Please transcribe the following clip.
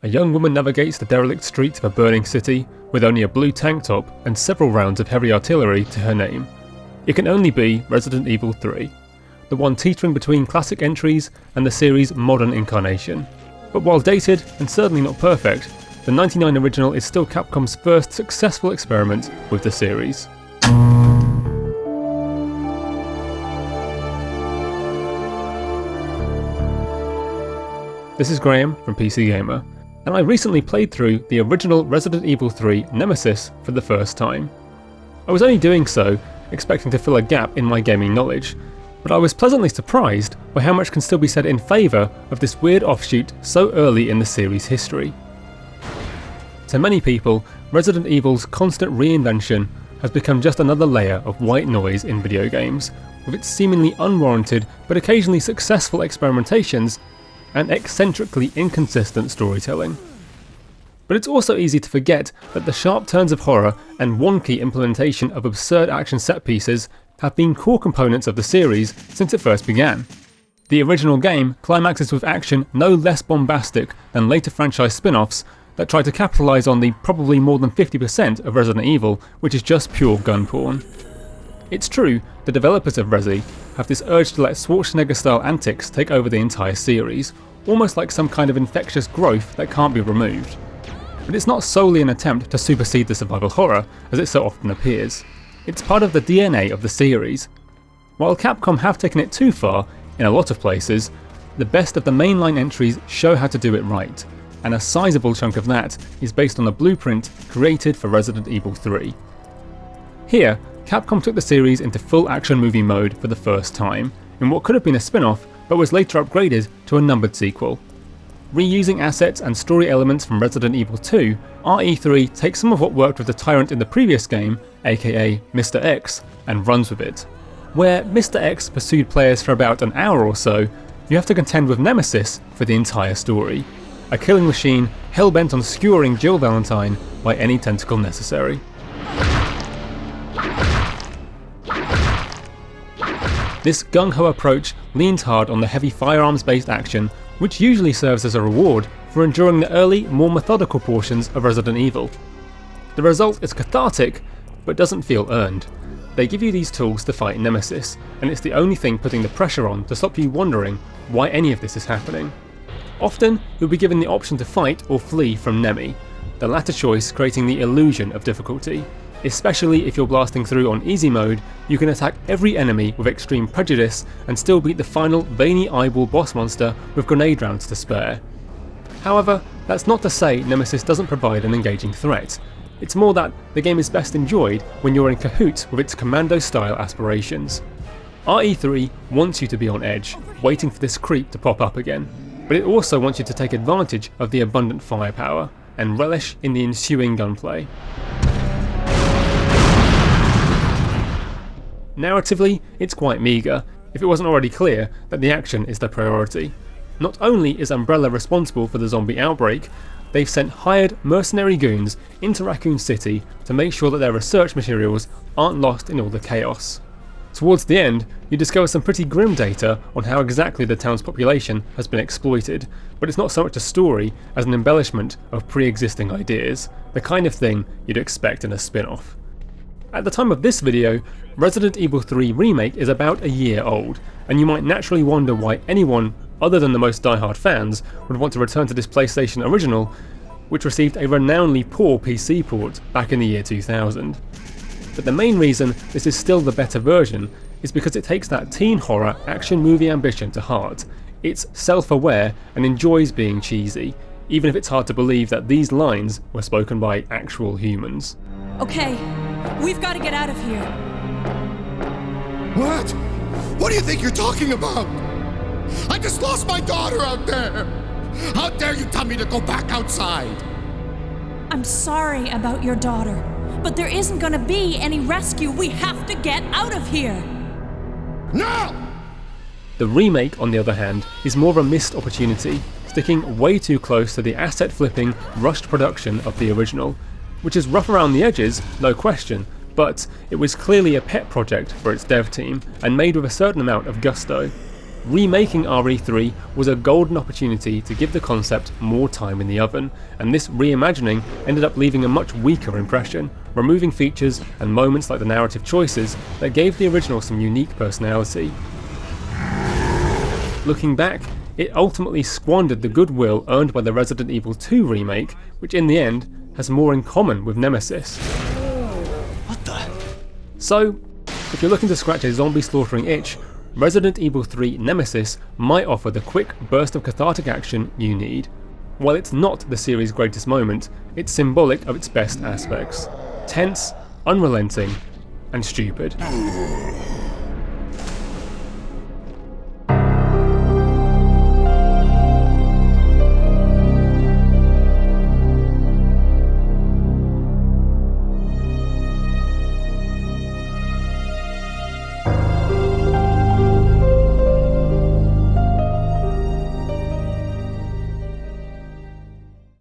A young woman navigates the derelict streets of a burning city with only a blue tank top and several rounds of heavy artillery to her name. It can only be Resident Evil 3, the one teetering between classic entries and the series' modern incarnation. But while dated and certainly not perfect, the '99 original is still Capcom's first successful experiment with the series. This is Graeme from PC Gamer, and I recently played through the original Resident Evil 3 Nemesis for the first time. I was only doing so expecting to fill a gap in my gaming knowledge, but I was pleasantly surprised by how much can still be said in favour of this weird offshoot so early in the series' history. To many people, Resident Evil's constant reinvention has become just another layer of white noise in video games, with its seemingly unwarranted but occasionally successful experimentations and eccentrically inconsistent storytelling. But it's also easy to forget that the sharp turns of horror and wonky implementation of absurd action set pieces have been core components of the series since it first began. The original game climaxes with action no less bombastic than later franchise spin-offs that try to capitalise on the probably more than 50% of Resident Evil which is just pure gun porn. It's true, the developers of Resi have this urge to let Schwarzenegger-style antics take over the entire series, almost like some kind of infectious growth that can't be removed. But it's not solely an attempt to supersede the survival horror, as it so often appears. It's part of the DNA of the series. While Capcom have taken it too far, in a lot of places, the best of the mainline entries show how to do it right, and a sizable chunk of that is based on the blueprint created for Resident Evil 3. Here, Capcom took the series into full action movie mode for the first time, in what could have been a spin-off but was later upgraded to a numbered sequel. Reusing assets and story elements from Resident Evil 2, RE3 takes some of what worked with the Tyrant in the previous game, aka Mr. X, and runs with it. Where Mr. X pursued players for about an hour or so, you have to contend with Nemesis for the entire story, a killing machine hell-bent on skewering Jill Valentine by any tentacle necessary. This gung-ho approach leans hard on the heavy firearms-based action, which usually serves as a reward for enduring the early, more methodical portions of Resident Evil. The result is cathartic, but doesn't feel earned. They give you these tools to fight Nemesis, and it's the only thing putting the pressure on to stop you wondering why any of this is happening. Often, you'll be given the option to fight or flee from Nemi, the latter choice creating the illusion of difficulty. Especially if you're blasting through on easy mode, you can attack every enemy with extreme prejudice and still beat the final veiny eyeball boss monster with grenade rounds to spare. However, that's not to say Nemesis doesn't provide an engaging threat. It's more that the game is best enjoyed when you're in cahoots with its commando-style aspirations. RE3 wants you to be on edge, waiting for this creep to pop up again, but it also wants you to take advantage of the abundant firepower and relish in the ensuing gunplay. Narratively, it's quite meagre, if it wasn't already clear that the action is the priority. Not only is Umbrella responsible for the zombie outbreak, they've sent hired mercenary goons into Raccoon City to make sure that their research materials aren't lost in all the chaos. Towards the end, you discover some pretty grim data on how exactly the town's population has been exploited, but it's not so much a story as an embellishment of pre-existing ideas, the kind of thing you'd expect in a spin-off. At the time of this video, Resident Evil 3 Remake is about a year old, and you might naturally wonder why anyone other than the most die-hard fans would want to return to this PlayStation original, which received a renownedly poor PC port back in the year 2000. But the main reason this is still the better version is because it takes that teen horror action movie ambition to heart. It's self-aware and enjoys being cheesy, even if it's hard to believe that these lines were spoken by actual humans. Okay, we've got to get out of here. What? What do you think you're talking about? I just lost my daughter out there! How dare you tell me to go back outside? I'm sorry about your daughter, but there isn't gonna be any rescue. We have to get out of here! No! The remake, on the other hand, is more of a missed opportunity, sticking way too close to the asset-flipping, rushed production of the original, which is rough around the edges, no question, but it was clearly a pet project for its dev team, and made with a certain amount of gusto. Remaking RE3 was a golden opportunity to give the concept more time in the oven, and this reimagining ended up leaving a much weaker impression, removing features and moments like the narrative choices that gave the original some unique personality. Looking back, it ultimately squandered the goodwill earned by the Resident Evil 2 remake, which in the end has more in common with Nemesis. What the? So, if you're looking to scratch a zombie slaughtering itch, Resident Evil 3 Nemesis might offer the quick burst of cathartic action you need. While it's not the series' greatest moment, it's symbolic of its best aspects. Tense, unrelenting, and stupid.